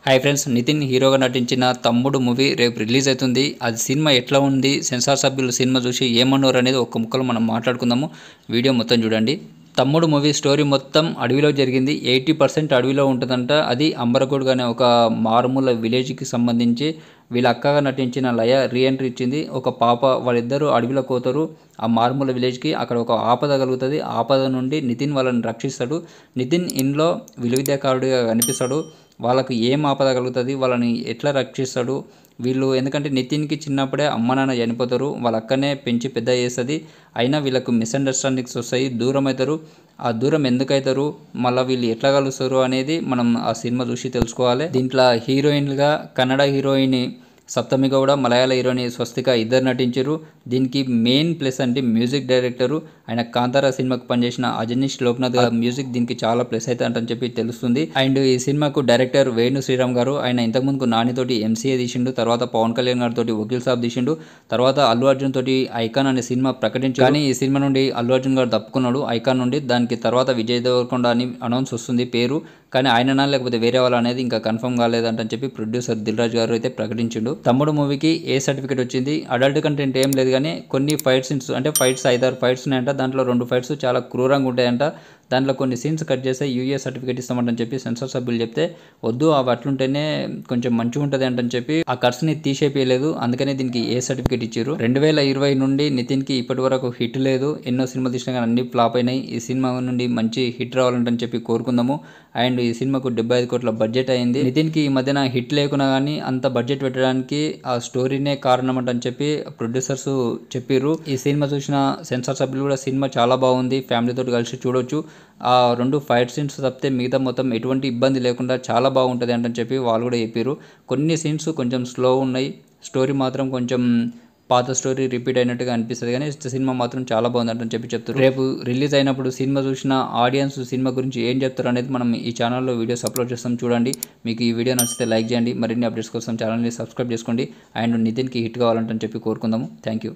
Hi friends, Nitin హీరోగా నటించిన తమ్ముడు మూవీ రేపు రిలీజ్ అవుతుంది. అది సినిమా ఎట్లా ఉంది, సెన్సార్ సభ్యులు సినిమా చూసి ఏమన్నారు అనేది ఒక్క ముక్కలో మనం మాట్లాడుకుందాము. వీడియో మొత్తం చూడండి. తమ్ముడు మూవీ స్టోరీ మొత్తం అడవిలో జరిగింది. 80% అడవిలో ఉంటుందంట. అది అంబరగోడ్ అనే ఒక మారుమూల విలేజ్కి సంబంధించి వీళ్ళ అక్కగా నటించిన లయ రీఎంట్రీ ఇచ్చింది. ఒక పాప, వాళ్ళిద్దరూ అడవిలో పోతారు ఆ మారుమూల విలేజ్కి. అక్కడ ఒక ఆపద కలుగుతుంది. ఆపద నుండి నితిన్ వాళ్ళని రక్షిస్తాడు. నితిన్ ఇంట్లో విలువిద్యాకారుడిగా కనిపిస్తాడు. వాళ్ళకు ఏం ఆపద కలుగుతుంది, వాళ్ళని ఎట్లా రక్షిస్తాడు వీళ్ళు. ఎందుకంటే నితిన్కి చిన్నప్పుడే అమ్మ నాన్న చనిపోతారు, వాళ్ళ అక్కనే పెంచి పెద్ద చేస్తుంది. అయినా వీళ్ళకు మిస్అండర్స్టాండింగ్స్ వస్తాయి, దూరం అవుతారు. ఆ దూరం ఎందుకు అవుతారు, మళ్ళీ వీళ్ళు ఎట్లా కలుస్తారు అనేది మనం ఆ సినిమా చూసి తెలుసుకోవాలి. దీంట్లో హీరోయిన్గా కన్నడ హీరోయిన్ సప్తమి గౌడ, మలయాళ హీరోయిన్ స్వస్తిక ఇద్దరు నటించారు. దీనికి మెయిన్ ప్లస్ అంటే మ్యూజిక్ డైరెక్టరు, ఆయన కాంతారా సినిమాకు పనిచేసిన అజనీష్ లోక్నాథ్ మ్యూజిక్ దీనికి చాలా ప్లస్ అవుతుందని చెప్పి తెలుస్తుంది. అండ్ ఈ సినిమాకు డైరెక్టర్ వేణు శ్రీరామ్ గారు, ఆయన ఇంతకుముందుకు నానితోటి ఎంసీఏ తీసిండు, తర్వాత పవన్ కళ్యాణ్ గారితో వకీల్ సాబ్ తీసిండు, తర్వాత అల్లు అర్జున్ తోటి ఐకాన్ అనే సినిమా ప్రకటించారు. కానీ ఈ సినిమా నుండి అల్లు అర్జున్ గారు తప్పుకున్నాడు ఐకాన్ నుండి. దానికి తర్వాత విజయ్ దేవరకొండ అని అనౌన్స్ వస్తుంది పేరు, కానీ ఆయననా లేకపోతే వేరే వాళ్ళు అనేది ఇంకా కన్ఫర్మ్ కాలేదంటని చెప్పి ప్రొడ్యూసర్ దిల్ రాజు గారు అయితే ప్రకటించిండు. తమ్ముడు మూవీకి ఏ సర్టిఫికేట్ వచ్చింది, అడల్ట్ కంటెంట్ ఏం లేదు, కానీ కొన్ని ఫైట్ సీన్స్ అంటే ఫైట్స్ 5-6 ఫైట్స్ ఉన్నాయంట. దాంట్లో 2 ఫైట్స్ చాలా క్రూరంగా ఉంటాయంట. దాంట్లో కొన్ని సీన్స్ కట్ చేస్తే యూఏ సర్టిఫికేట్ ఇస్తామంటని చెప్పి సెన్సార్ సభ్యులు చెప్తే వద్దు, అవి అట్లుంటేనే కొంచెం మంచిగా ఉంటుంది అంటని చెప్పి ఆ కట్స్ని తీసేయలేదు. అందుకనే దీనికి ఏ సర్టిఫికేట్ ఇచ్చారు. 2020 నుండి నితిన్కి ఇప్పటి వరకు హిట్ లేదు. ఎన్నో సినిమా తీసినా కానీ అన్ని ఫ్లాప్ అయినాయి. ఈ సినిమా నుండి మంచి హిట్ రావాలంటని చెప్పి కోరుకుందాము. అండ్ ఈ సినిమాకు 75 కోట్ల బడ్జెట్ అయింది. నితిన్కి ఈ మధ్యన హిట్ లేకున్నా కానీ అంత బడ్జెట్ పెట్టడానికి ఆ స్టోరీనే కారణం అంటని చెప్పి ప్రొడ్యూసర్స్ చెప్పారు. ఈ సినిమా చూసిన సెన్సార్ సభ్యులు కూడా సినిమా చాలా బాగుంది, ఫ్యామిలీతో కలిసి చూడొచ్చు, ఆ 2 ఫైట్ సీన్స్ తప్పితే మిగతా మొత్తం ఎటువంటి ఇబ్బంది లేకుండా చాలా బాగుంటుంది అంటని చెప్పి వాళ్ళు కూడా చెప్పారు. కొన్ని సీన్స్ కొంచెం స్లో ఉన్నాయి, స్టోరీ మాత్రం కొంచెం పాత స్టోరీ రిపీట్ అయినట్టుగా అనిపిస్తుంది, కానీ సినిమా మాత్రం చాలా బాగుందంటని చెప్పి చెప్తారు. రేపు రిలీజ్ అయినప్పుడు సినిమా చూసిన ఆడియన్స్ సినిమా గురించి ఏం చెప్తారు అనేది మనం ఈ ఛానల్లో వీడియోస్ అప్లోడ్ చేస్తాం, చూడండి. మీకు ఈ వీడియో నచ్చితే లైక్ చేయండి, మరిన్ని అప్డేట్స్ కోసం ఛానల్ని సబ్స్క్రైబ్ చేసుకోండి. అండ్ నితిన్కి హిట్ కావాలంటని చెప్పి కోరుకుందాము. Thank you.